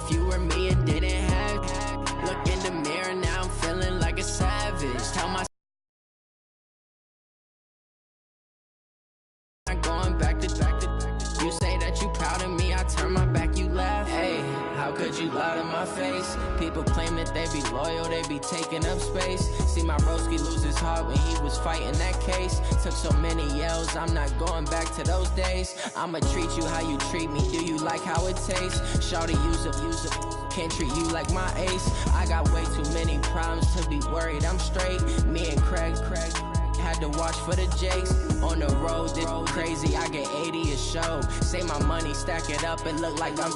if you were me and didn't have. Look in the mirror, now I'm feeling like a savage. Tell myself I'm going back to you say that you proud of me, I turn my back, you laugh. Hey, how could you lie to my face? People claim that they be loyal, they be taking up space. See my broski lose his heart when he was fighting that case. Took so many yells, I'm not going back to those days. I'ma treat you how you treat me, do you like how it tastes? Shawty, use up, can't treat you like my ace. I got way too many problems to be worried, I'm straight. Me and Craig had to watch for the Jakes. On the road, this crazy, I get 80 a show. Say my money, stack it up, it look like I'm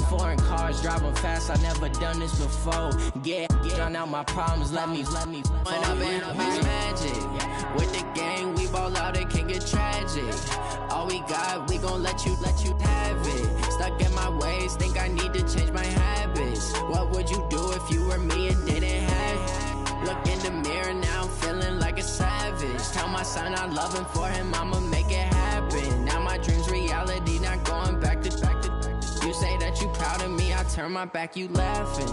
foreign cars, driving fast, I never done this before. Get out my problems, let me When I've been up is magic. With the gang, we ball out, it can get tragic. All we got, we gon' let you have it. Stuck in my ways, think I need to change my habits. What would you do if you were me and didn't have? Look in the mirror, now I'm feeling like a savage. Tell my son I love him, for him I'ma make it happen. Now my dream's reality, not going back to you say that you proud of me, I turn my back, you laughing.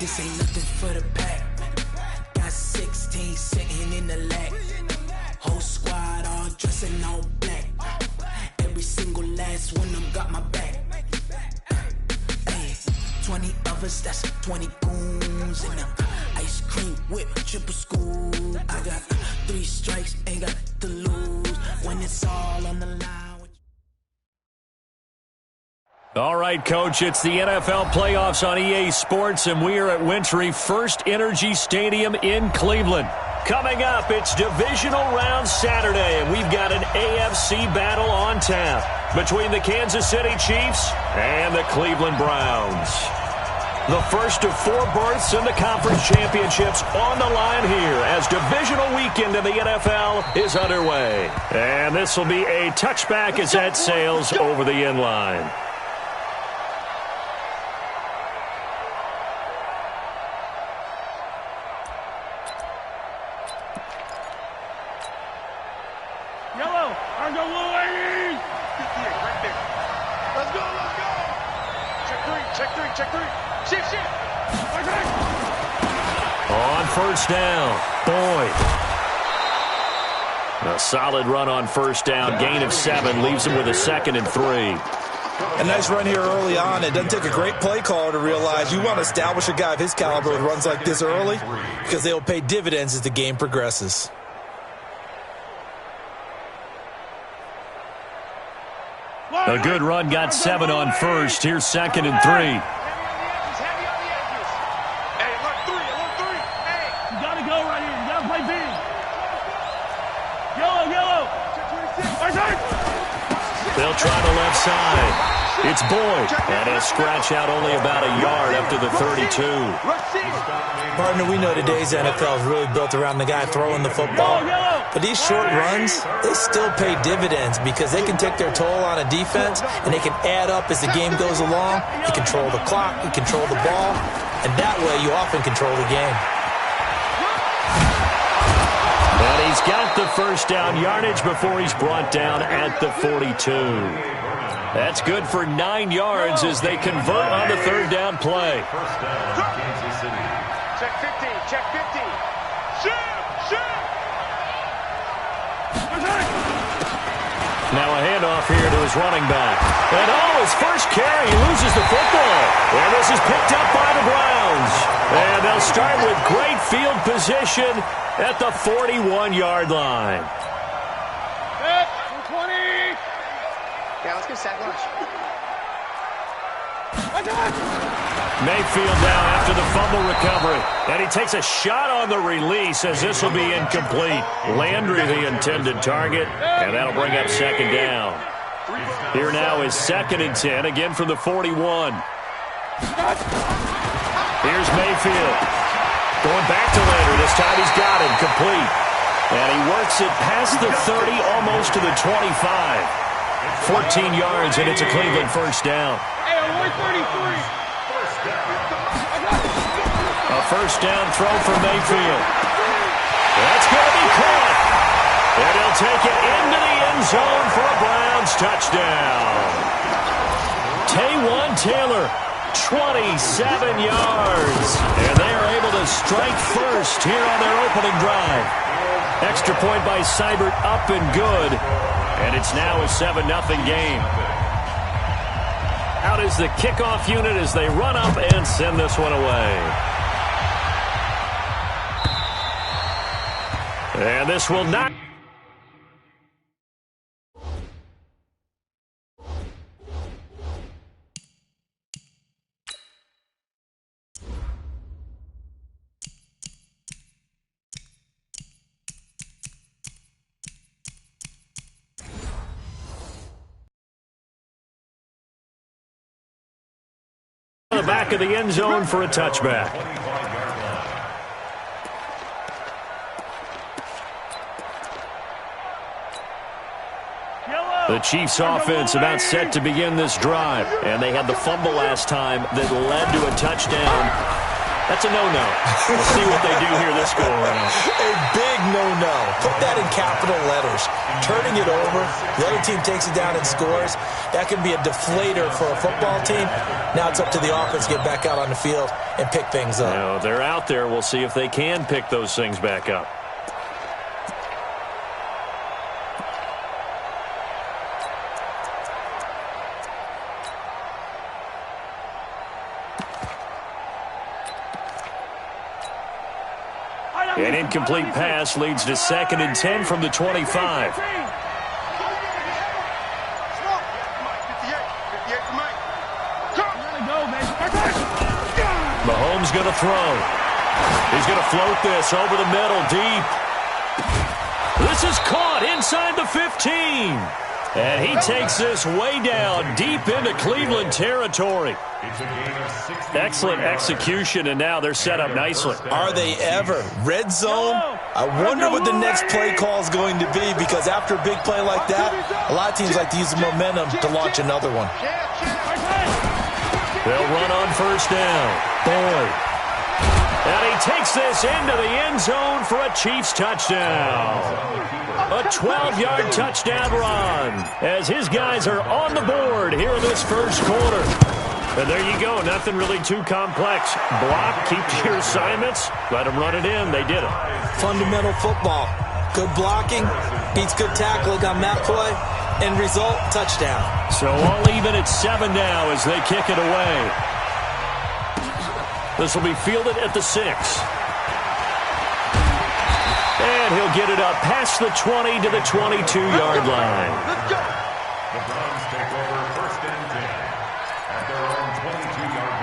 This ain't nothing for the pack. Got 16 sitting in the lap. Whole squad all dressing all black. Every single last one of them got my back. Hey, 20 of us, that's 20 goons in them. Ice cream whip, triple scoop. I got 3 strikes, ain't got to lose. When it's all on the line. All right, Coach, it's the NFL playoffs on EA Sports, and we are at Wintry First Energy Stadium in Cleveland. Coming up, it's divisional round Saturday, and we've got an AFC battle on tap between the Kansas City Chiefs and the Cleveland Browns. The first of 4 berths in the conference championships on the line here as divisional weekend in the NFL is underway. And this will be a touchback as that sails over the end line. On first down, Boyd. A solid run on first down. Gain of 7 leaves him with a 2nd and 3. A nice run here early on. It doesn't take a great play caller to realize you want to establish a guy of his caliber with runs like this early because they will pay dividends as the game progresses. A good run, got 7 on first. Here's 2nd and 3. They'll try the left side. It's Boyd, and he'll scratch out only about a yard up to the 32. Partner, we know today's NFL is really built around the guy throwing the football. But these short runs, they still pay dividends because they can take their toll on a defense, and they can add up as the game goes along. You control the clock, you control the ball, and that way you often control the game. And he's got the first down yardage before he's brought down at the 42. That's good for 9 yards as they convert on the 3rd down play. Check 15, check 15. Now a handoff here to his running back. And his first carry, he loses the football. And this is picked up by the Browns. And they'll start with great field position at the 41-yard line. 20. Yeah, let's get sack lunch. Mayfield down after the fumble recovery. And he takes a shot on the release as this will be incomplete. Landry the intended target, and that'll bring up second down. Here now is 2nd and 10, again from the 41. Here's Mayfield. Going back to Landry. This time he's got him complete. And he works it past the 30, almost to the 25. 14 yards, and it's a Cleveland first down. Hey, I'm 133. A first down throw for Mayfield. That's going to be caught. And he'll take it into the end zone for a Browns touchdown. Taywan Taylor, 27 yards. And they are able to strike first here on their opening drive. Extra point by Seibert, up and good. And it's now a 7-0 game. Out is the kickoff unit as they run up and send this one away. And this will not... the back of the end zone for a touchback. The Chiefs offense about set to begin this drive, and they had the fumble last time that led to a touchdown. That's a no-no. We'll see what they do here this go-around. A big no-no. Put that in capital letters. Turning it over, the other team takes it down and scores. That can be a deflator for a football team. Now it's up to the offense to get back out on the field and pick things up. Now, they're out there. We'll see if they can pick those things back up. An incomplete pass leads to 2nd and 10 from the 25. Mahomes going to throw. He's going to float this over the middle, deep. This is caught inside the 15. And he takes this way down, deep into Cleveland territory. Excellent execution, and now they're set up nicely. Are they ever? Red zone? I wonder what the next play call is going to be, because after a big play like that, a lot of teams like to use the momentum to launch another one. They'll run on first down. Boyd. And he takes this into the end zone for a Chiefs touchdown. A 12-yard touchdown run as his guys are on the board here in this first quarter. And there you go. Nothing really too complex. Block, keep to your assignments, let them run it in. They did it. Fundamental football. Good blocking beats good tackling on that play. End result, touchdown. So all even at 7 now as they kick it away. This will be fielded at the 6. And he'll get it up past the 20 to the 22-yard line. Let's go. The Browns take over 1st and 10 at their own 22-yard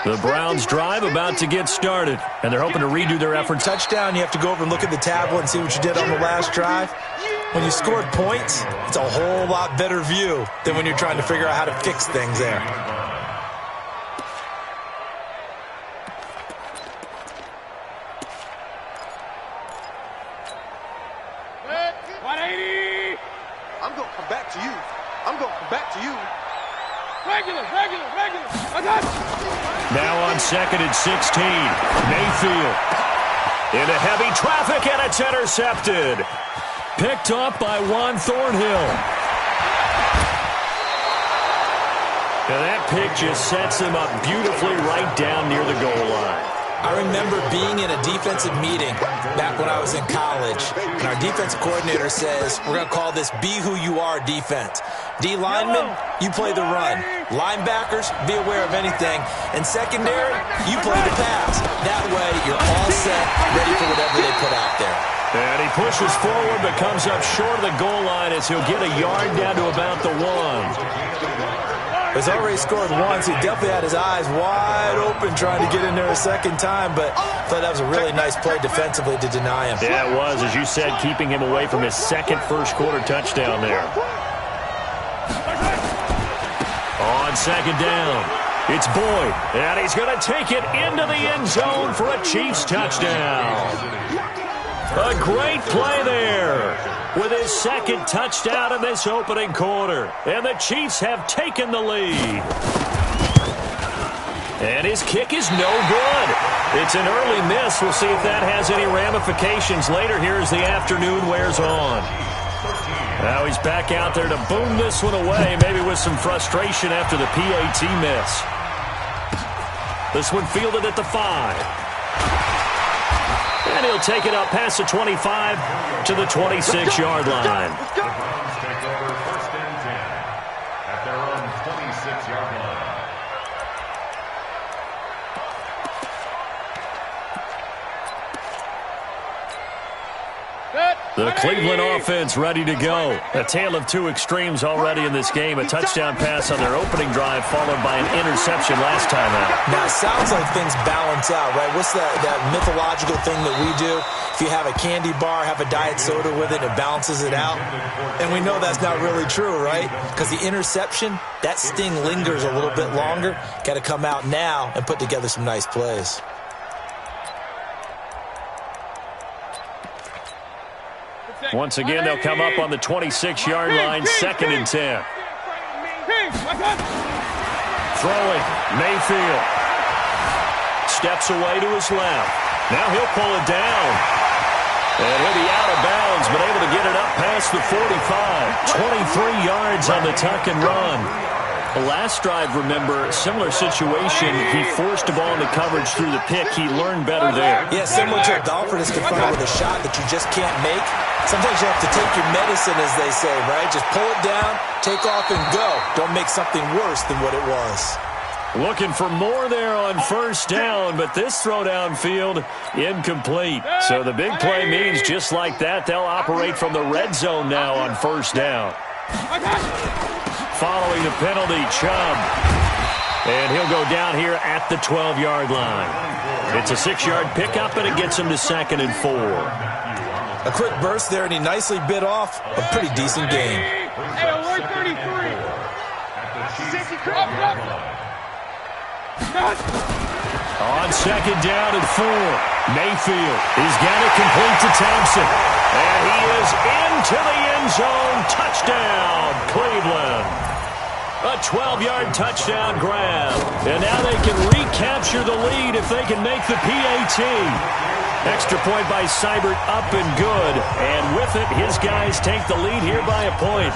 line. The Browns drive about to get started, and they're hoping to redo their efforts. Touchdown, you have to go over and look at the tablet and see what you did on the last drive. When you scored points, it's a whole lot better view than when you're trying to figure out how to fix things there. I'm going to come back to you. I'm going to come back to you. Regular. I got you. Now on 2nd and 16. Mayfield. Into heavy traffic, and it's intercepted. Picked up by Juan Thornhill. And that pick just sets him up beautifully right down near the goal line. I remember being in a defensive meeting back when I was in college, and our defensive coordinator says, we're going to call this Be Who You Are defense. D linemen, you play the run. Linebackers, be aware of anything. And secondary, you play the pass. That way, you're all set, ready for whatever they put out there. And he pushes forward but comes up short of the goal line as he'll get a yard down to about the 1. He's already scored once. He definitely had his eyes wide open trying to get in there a second time, but I thought that was a really nice play defensively to deny him. Yeah, it was, as you said, keeping him away from his second first-quarter touchdown there. On second down, it's Boyd, and he's going to take it into the end zone for a Chiefs touchdown. A great play there with his second touchdown in this opening quarter. And the Chiefs have taken the lead. And his kick is no good. It's an early miss. We'll see if that has any ramifications later here as the afternoon wears on. Now he's back out there to boom this one away, maybe with some frustration after the PAT miss. This one fielded at the 5. And he'll take it up past the 25 to the 26-yard line. The Browns take over first and 10 at their own 26-yard line. The Cleveland offense ready to go. A tale of two extremes already in this game. A touchdown pass on their opening drive followed by an interception last time out. Now, it sounds like things balance out, right? What's that mythological thing that we do? If you have a candy bar, have a diet soda with it, it balances it out. And we know that's not really true, right? Because the interception, that sting lingers a little bit longer. Got to come out now and put together some nice plays. Once again, they'll come up on the 26-yard line, 2nd and 10. Throwing, Mayfield. Steps away to his left. Now he'll pull it down. And he'll be out of bounds, but able to get it up past the 45. 23 yards on the tuck and run. The last drive, remember, similar situation. He forced the ball into coverage through the pick. He learned better there. Yeah, similar to a golfer that's confronted with a shot that you just can't make. Sometimes you have to take your medicine, as they say, right? Just pull it down, take off, and go. Don't make something worse than what it was. Looking for more there on first down, but this throw downfield incomplete. So the big play means just like that, they'll operate from the red zone now on first down. Following the penalty, Chubb. And he'll go down here at the 12-yard line. It's a 6-yard pickup, and it gets him to 2nd and 4. A quick burst there, and he nicely bit off a pretty decent game. Hey, alert 33. On second down and 4, Mayfield. He's got it complete to Thompson. And he is into the end zone. Touchdown, Cleveland. A 12-yard touchdown grab. And now they can recapture the lead if they can make the PAT. Extra point by Seibert, up and good. And with it, his guys take the lead here by a point.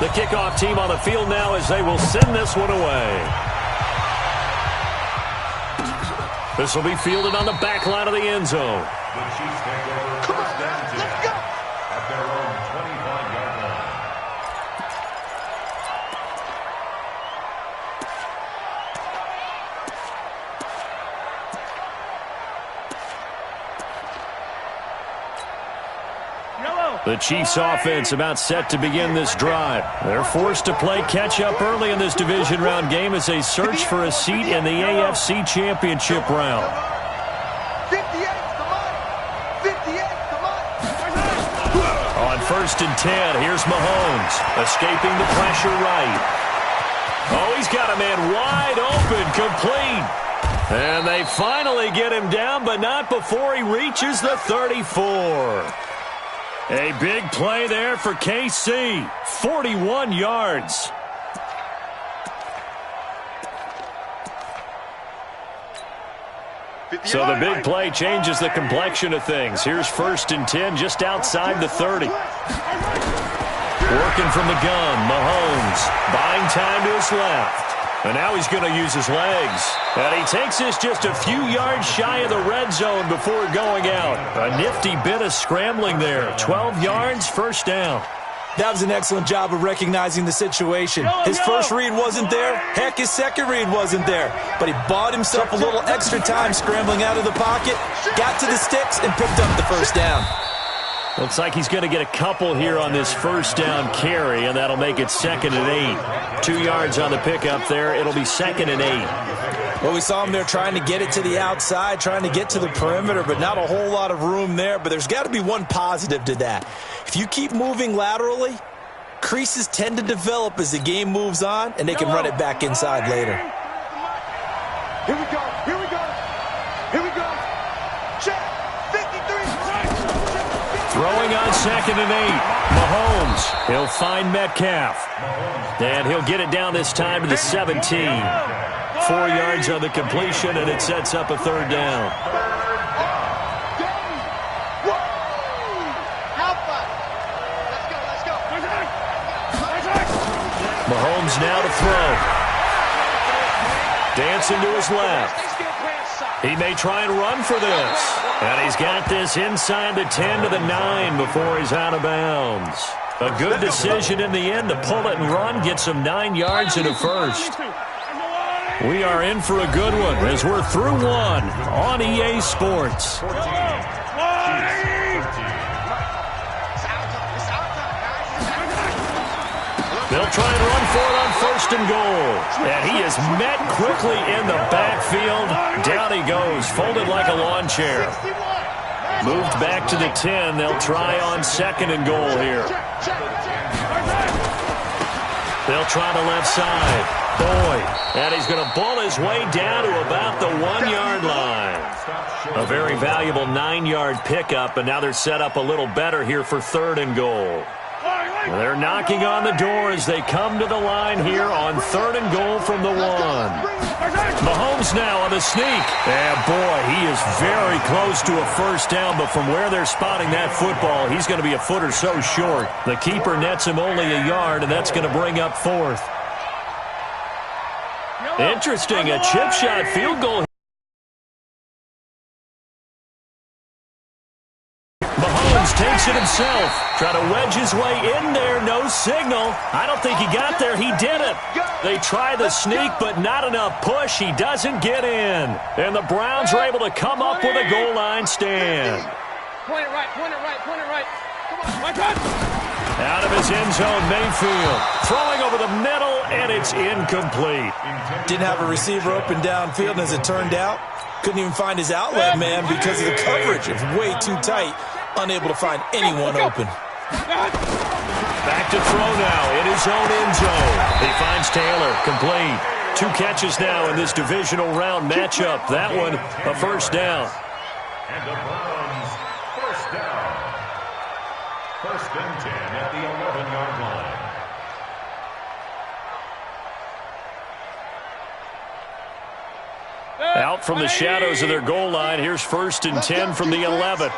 The kickoff team on the field now as they will send this one away. This will be fielded on the back line of the end zone. The Chiefs take over first and 10 at their own 25-yard line. The Chiefs offense about set to begin this drive. They're forced to play catch-up early in this division round game as they search for a seat in the AFC Championship round. 58's the money. 58's the money. On first and 10, here's Mahomes, escaping the pressure right. Oh, he's got a man wide open, complete. And they finally get him down, but not before he reaches the 34. A big play there for KC. 41 yards. So the big play changes the complexion of things. Here's first and 10 just outside the 30. Working from the gun, Mahomes buying time to his left. And now he's going to use his legs. And he takes this just a few yards shy of the red zone before going out. A nifty bit of scrambling there. 12 yards, first down. That was an excellent job of recognizing the situation. His first read wasn't there. Heck, his second read wasn't there. But he bought himself a little extra time scrambling out of the pocket, got to the sticks, and picked up the first down. Looks like he's going to get a couple here on this first down carry, and that'll make it 2nd and 8. 2 yards on the pickup there. It'll be 2nd and 8. Well, we saw him there trying to get it to the outside, trying to get to the perimeter, but not a whole lot of room there. But there's got to be one positive to that. If you keep moving laterally, creases tend to develop as the game moves on, and they can run it back inside later. Here we go. Here we go. Here we go. Check. 53. Throwing on 2nd and 8. Mahomes. He'll find Metcalf. And he'll get it down this time to the 17. 4 yards on the completion, and it sets up a 3rd down. Mahomes now to throw. Dancing to his left. He may try and run for this. And he's got this inside the 10 to the 9 before he's out of bounds. A good decision in the end to pull it and run, get some 9 yards and a first. We are in for a good one as we're through one on EA Sports. They'll try and run for it on 1st and goal. And he is met quickly in the backfield. Down he goes, folded like a lawn chair. Moved back to the 10. They'll try on 2nd and goal here. They'll try the left side. Boyd. And he's going to bull his way down to about the 1 yard line. A very valuable 9-yard pickup, and now they're set up a little better here for 3rd and goal. They're knocking on the door as they come to the line here on 3rd and goal from the 1. Mahomes now on the sneak. And boy, he is very close to a first down, but from where they're spotting that football, he's going to be a foot or so short. The keeper nets him only a yard, and that's going to bring up 4th. Interesting, a chip shot field goal. Mahomes takes it himself. Try to wedge his way in there. No signal. I don't think he got there. He didn't. They try the sneak, but not enough push. He doesn't get in. And the Browns are able to come up with a goal line stand. Point it right, point it right, point it right. Come on, my God. Out of his end zone, Mayfield. Throwing over the middle, and it's incomplete. Didn't have a receiver open downfield, and as it turned out, couldn't even find his outlet man because of the coverage. It was way too tight. Unable to find anyone open. Back to throw now in his own end zone. He finds Taylor, complete. 2 catches now in this divisional round matchup. That one, a first down. And the Browns, first down. 1st and 10 at the 11-yard line. Out from the shadows of their goal line. Here's 1st and 10 from the 11.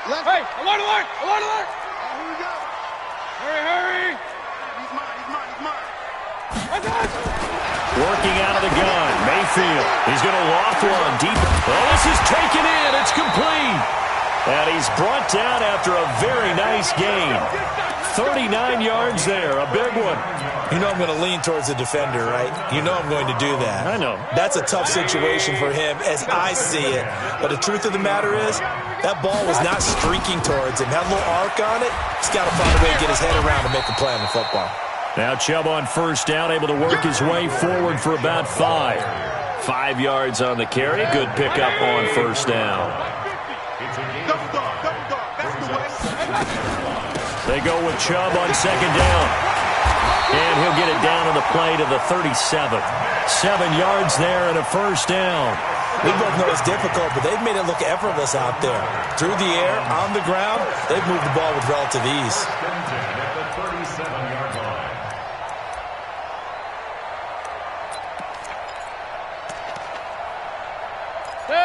Hey, alert, alert, alert, alert. Here we go. Hurry, hurry. He's mine. Working out of the gun. Mayfield. He's going to loft one deep. Oh, this is taken in. It's complete. And he's brought down after a very nice gain. 39 yards there. A big one. You know I'm going to lean towards the defender, right? You know I'm going to do that. I know. That's a tough situation for him as I see it. But the truth of the matter is, that ball was not streaking towards him. Had a little arc on it. He's got to find a way to get his head around and make a play on the football. Now Chubb on first down, able to work his way forward for about 5. 5 yards on the carry. Good pickup on first down. They go with Chubb on second down. And he'll get it down on the play to the 37. 7 yards there and a first down. We both know it's difficult, but they've made it look effortless out there. Through the air, on the ground, they've moved the ball with relative ease.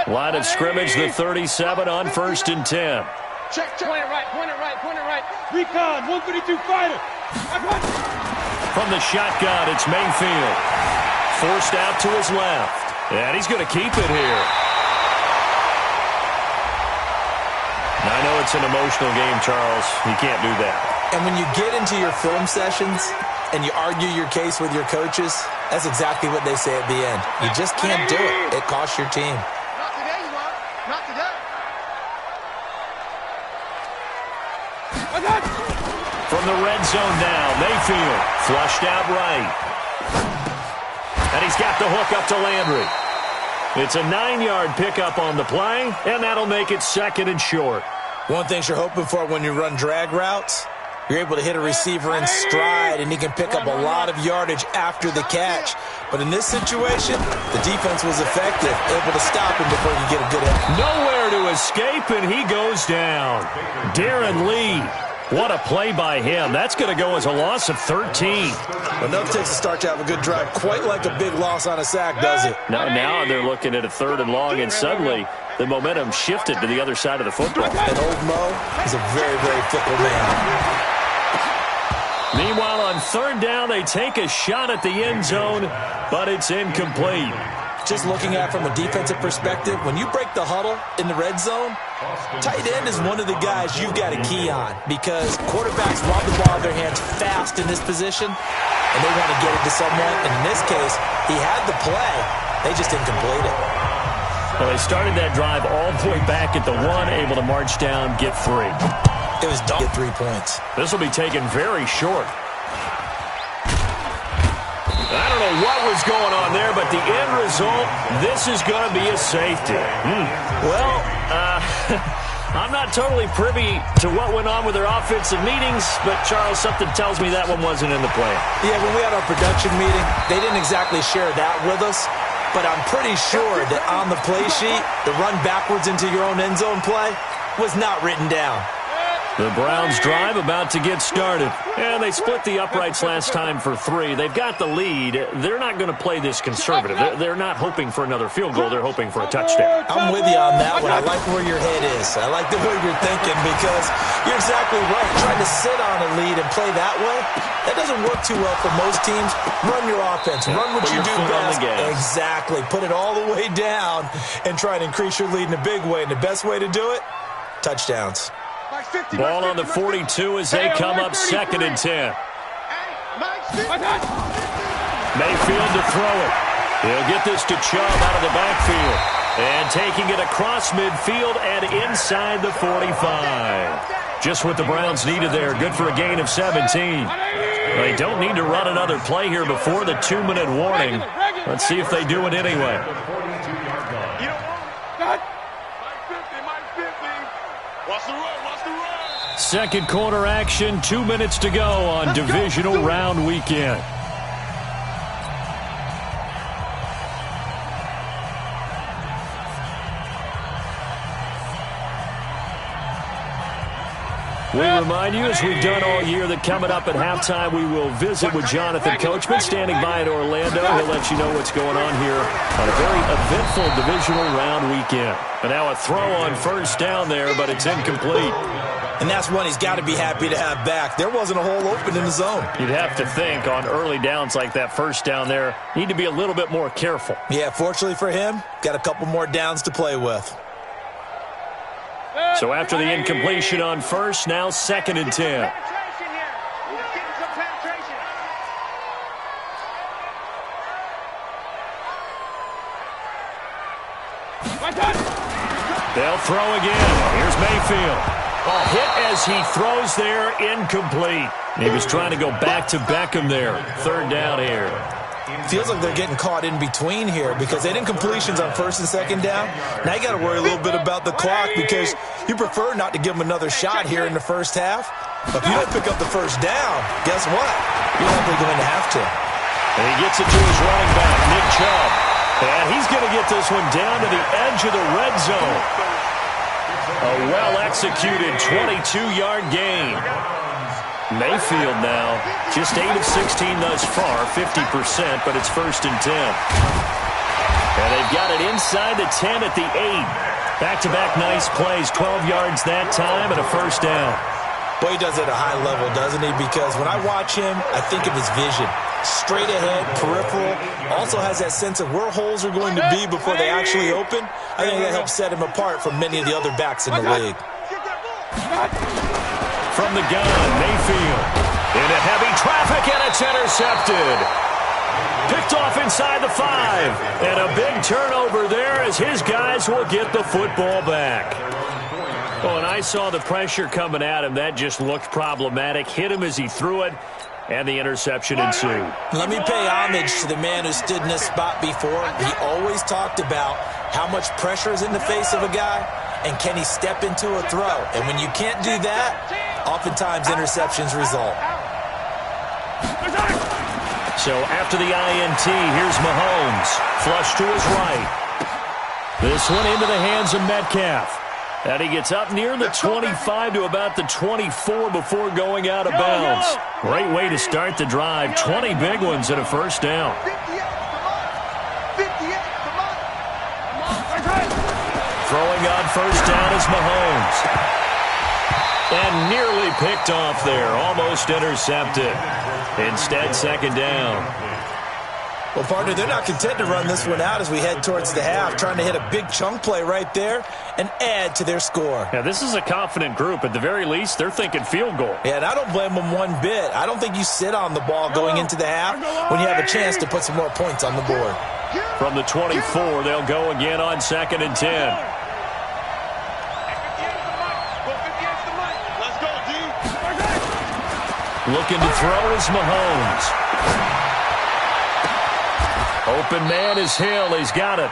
Line of scrimmage, the 37 on 1st and 10. Check. Point it right, point it right, point it right. Recon, 152 fighter. From the shotgun, it's Mayfield. forced out to his left. And he's going to keep it here. Now, I know it's an emotional game, Charles. You can't do that. And when you get into your film sessions and you argue your case with your coaches, that's exactly what they say at the end. You just can't do it. It costs your team. Not today, you are. Not today. From the red zone now, Mayfield flushed out right. And he's got the hook up to Landry. It's a 9-yard pickup on the play, and that'll make it 2nd and short. One thing you're hoping for when you run drag routes, you're able to hit a receiver in stride, and he can pick up a lot of yardage after the catch. But in this situation, the defense was effective, able to stop him before you get a good hit. Nowhere to escape, and he goes down. Darren Lee. What a play by him. That's going to go as a loss of 13. Enough takes to start to have a good drive, quite like a big loss on a sack, does it? Now they're looking at a 3rd and long, and suddenly the momentum shifted to the other side of the football. And old Mo is a very, very fickle man. Meanwhile, on 3rd down, they take a shot at the end zone, but it's incomplete. Just looking at it from a defensive perspective, when you break the huddle in the red zone, tight end is one of the guys you've got to key on because quarterbacks want the ball in their hands fast in this position, and they want to get it to someone. And in this case, he had the play. They just didn't complete it. Well, they started that drive all the way back at the 1, able to march down, get 3. It was done. Get 3 points. This will be taken very short. I don't know what was going on there, but the end result, this is going to be a safety. Well, I'm not totally privy to what went on with their offensive meetings, but, Charles, something tells me that one wasn't in the plan. Yeah, when we had our production meeting, they didn't exactly share that with us, but I'm pretty sure that on the play sheet, the run backwards into your own end zone play was not written down. The Browns drive about to get started. And they split the uprights last time for 3. They've got the lead. They're not going to play this conservative. They're not hoping for another field goal. They're hoping for a touchdown. I'm with you on that one. I like where your head is. I like the way you're thinking because you're exactly right. Trying to sit on a lead and play that way, that doesn't work too well for most teams. Run your offense. Run what you do best. Exactly. Put it all the way down and try and increase your lead in a big way. And the best way to do it, touchdowns. Ball on the 42 as they come up 2nd and 10. Mayfield to throw it. He'll get this to Chubb out of the backfield. And taking it across midfield and inside the 45. Just what the Browns needed there. Good for a gain of 17. They don't need to run another play here before the 2-minute warning. Let's see if they do it anyway. Second quarter action, 2 minutes to go on divisional round weekend. We remind you, as we've done all year, that coming up at halftime, we will visit with Jonathan Coachman, standing by in Orlando. He'll let you know what's going on here on a very eventful divisional round weekend. And now a throw on 1st down there, but it's incomplete. And that's one he's got to be happy to have back. There wasn't a hole open in the zone. You'd have to think on early downs like that 1st down there, need to be a little bit more careful. Yeah, fortunately for him, got a couple more downs to play with. So after the incompletion on 1st, now 2nd and 10. They'll throw again. Here's Mayfield. A hit as he throws there, incomplete. He was trying to go back to Beckham there. 3rd down here. Feels like they're getting caught in between here because they did incompletions on 1st and 2nd down. Now you got to worry a little bit about the clock because you prefer not to give them another shot here in the 1st half. But if you don't pick up the 1st down, guess what? You're likely going to have to. And he gets it to his running back, Nick Chubb. And he's going to get this one down to the edge of the red zone. A well-executed 22-yard gain. Mayfield now, just 8 of 16 thus far, 50%, but it's 1st and 10. And they've got it inside the 10 at the 8. Back-to-back nice plays, 12 yards that time and a 1st down. Boy, he does it at a high level, doesn't he? Because when I watch him, I think of his vision. straight ahead, peripheral. Also has that sense of where holes are going to be before they actually open. I think that helps set him apart from many of the other backs in the league. From the gun, Mayfield. Into heavy traffic, and it's intercepted. Picked off inside the 5. And a big turnover there as his guys will get the football back. Oh, and I saw the pressure coming at him. That just looked problematic. Hit him as he threw it, and the interception ensued. Let me pay homage to the man who stood in this spot before. He always talked about how much pressure is in the face of a guy, and can he step into a throw. And when you can't do that, oftentimes interceptions result. So after the INT, here's Mahomes. Flush to his right. This one into the hands of Metcalf. And he gets up near the 25 to about the 24 before going out of bounds. Great way to start the drive. 20 big ones and a first down. Throwing on first down is Mahomes. And nearly picked off there. Almost intercepted. Instead, second down. Well, partner, they're not content to run this one out as we head towards the half, trying to hit a big chunk play right there and add to their score. Yeah, this is a confident group. At the very least, they're thinking field goal. Yeah, and I don't blame them one bit. I don't think you sit on the ball going into the half when you have a chance to put some more points on the board. From the 24, they'll go again on 2nd and 10. Looking to throw is Mahomes. Open man is Hill. He's got it.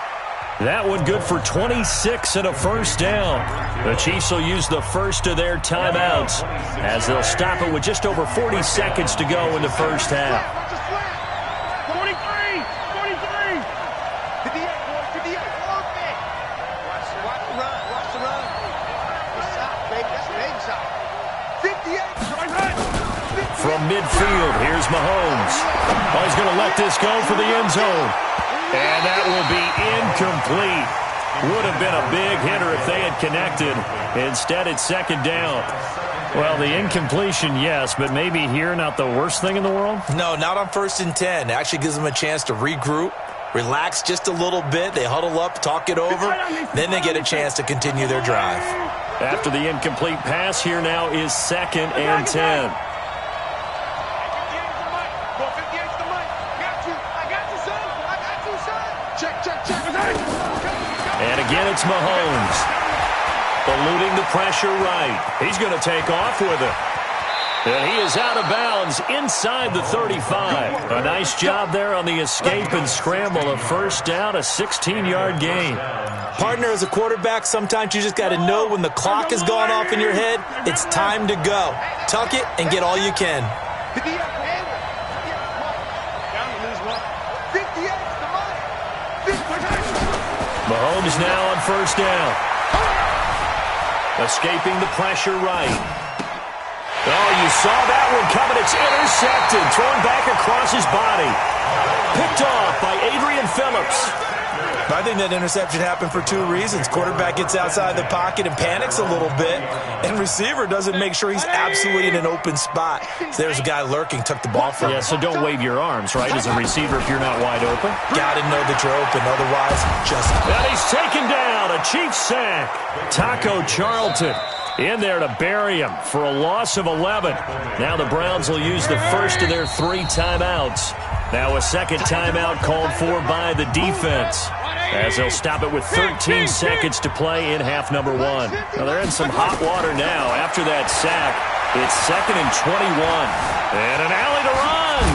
That one good for 26 and a first down. The Chiefs will use the first of their timeouts as they'll stop it with just over 40 seconds to go in the first half. 43. 58, 58. Perfect. Watch the run. Watch the run. It's out, baby. That's baby shot. 58. From midfield, here's Mahomes. Oh, he's going to let this go for the end zone. And that will be incomplete. Would have been a big hitter if they had connected. Instead, it's second down. Well, the incompletion, yes, but maybe here not the worst thing in the world? No, not on 1st and 10. It actually gives them a chance to regroup, relax just a little bit. They huddle up, talk it over. Then they get a chance to continue their drive. After the incomplete pass, here now is 2nd and 10. And again, it's Mahomes. Eluding the pressure right. He's going to take off with it. And he is out of bounds inside the 35. A nice job there on the escape and scramble. A first down, a 16-yard gain. Partner, as a quarterback, sometimes you just got to know when the clock has gone off in your head, it's time to go. Tuck it and get all you can. Mahomes now on first down. Escaping the pressure right. Oh, you saw that one coming. It's intercepted. Thrown back across his body. Picked off by Adrian Phillips. I think that interception happened for 2 reasons. Quarterback gets outside the pocket and panics a little bit, and receiver doesn't make sure he's absolutely in an open spot. So there's a guy lurking, took the ball from him. Yeah, so don't wave your arms, right, as a receiver if you're not wide open. Got to know that you're open, otherwise just... And he's taken down, a Chiefs sack. Taco Charlton in there to bury him for a loss of 11. Now the Browns will use the first of their 3 timeouts. Now a second timeout called for by the defense, as they'll stop it with 13 seconds to play in half number 1. Now they're in some hot water now after that sack. It's 2nd and 21. And an alley to run.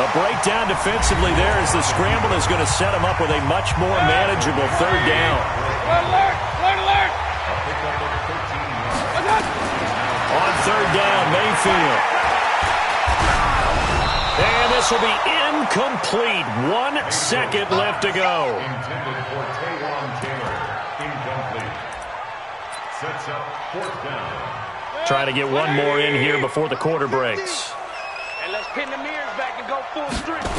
A breakdown defensively there as the scramble is going to set him up with a much more manageable third down. Alert! On third down, Mayfield. And this will be incomplete. 1 second left to go. Intended for Taylor. Incomplete. Sets up 4th down. Trying to get one more in here before the quarter breaks. And let's pin the mirrors back and go full strength.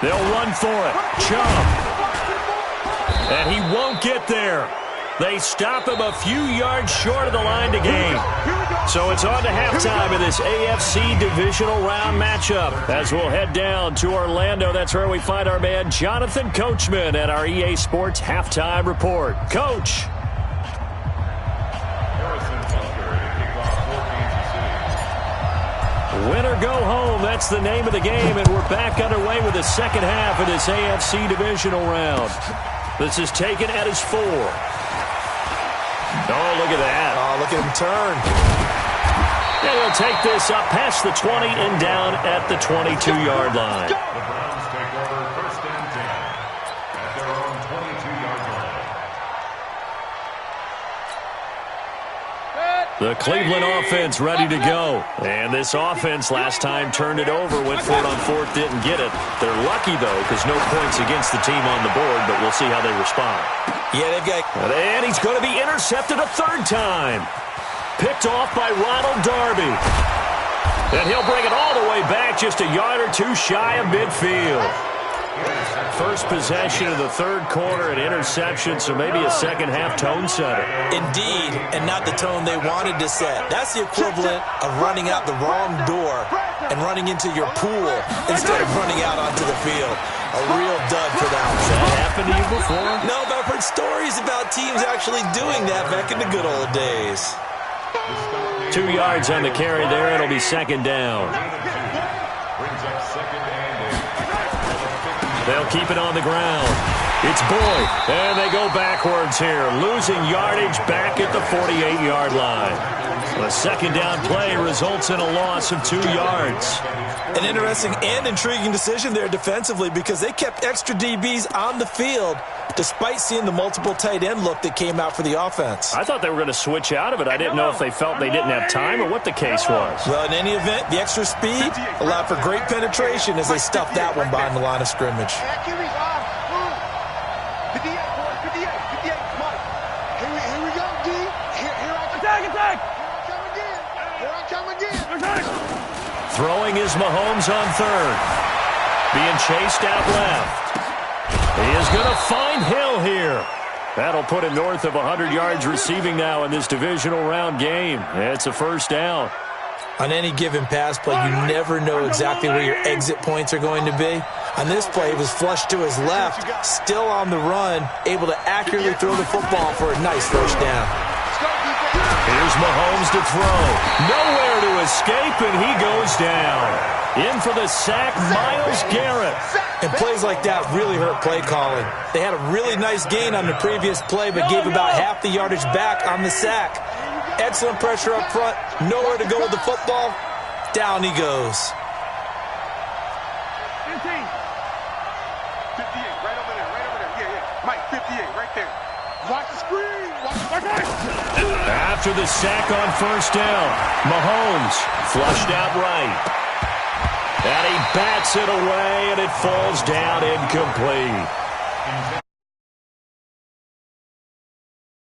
They'll run for it. Chump. And he won't get there. They stop him a few yards short of the line to gain. So it's on to halftime of this AFC divisional round matchup. As we'll head down to Orlando, that's where we find our man Jonathan Coachman at our EA Sports Halftime Report. Coach. Win or go home, that's the name of the game, and we're back underway with the second half of this AFC divisional round. This is taken at his 4. Oh, look at that. Oh, look at him turn. And he'll take this up past the 20 and down at the 22-yard line. The Browns take over first and 10 at their own 22-yard line. The Cleveland offense ready to go. And this offense last time turned it over, went for it on 4th, didn't get it. They're lucky, though, because no points against the team on the board, but we'll see how they respond. Yeah, they've got... And he's going to be intercepted a 3rd time. Picked off by Ronald Darby. And he'll bring it all the way back just a yard or 2 shy of midfield. First possession of the 3rd quarter, an interception, so maybe a second-half tone setter. Indeed, and not the tone they wanted to set. That's the equivalent of running out the wrong door and running into your pool instead of running out onto the field. A real dud for that one. Has that happened to you before? No, but I've heard stories about teams actually doing that back in the good old days. 2 yards on the carry there. It'll be 2nd down. They'll keep it on the ground. It's Boyd, and they go backwards here, losing yardage back at the 48-yard line. The 2nd down play results in a loss of 2 yards. An interesting and intriguing decision there defensively because they kept extra DBs on the field despite seeing the multiple tight end look that came out for the offense. I thought they were going to switch out of it. I didn't know if they felt they didn't have time or what the case was. Well, in any event, the extra speed allowed for great penetration as they stuffed that one behind the line of scrimmage. Throwing is Mahomes on 3rd. Being chased out left. He is going to find Hill here. That'll put him north of 100 yards receiving now in this divisional round game. It's a 1st down. On any given pass play, you never know exactly where your exit points are going to be. On this play, it was flushed to his left, still on the run, able to accurately throw the football for a nice 1st down. Here's Mahomes to throw. Nowhere to escape, and he goes down. In for the sack, Myles Garrett. And plays like that really hurt play calling. They had a really nice gain on the previous play, but gave about half the yardage back on the sack. Excellent pressure up front. Nowhere to go with the football. Down he goes. 15. 58, right over there. Yeah. Mike, 58, right there. Watch the screen. Watch it. After the sack on 1st down, Mahomes flushed out right. And he bats it away, and it falls down incomplete.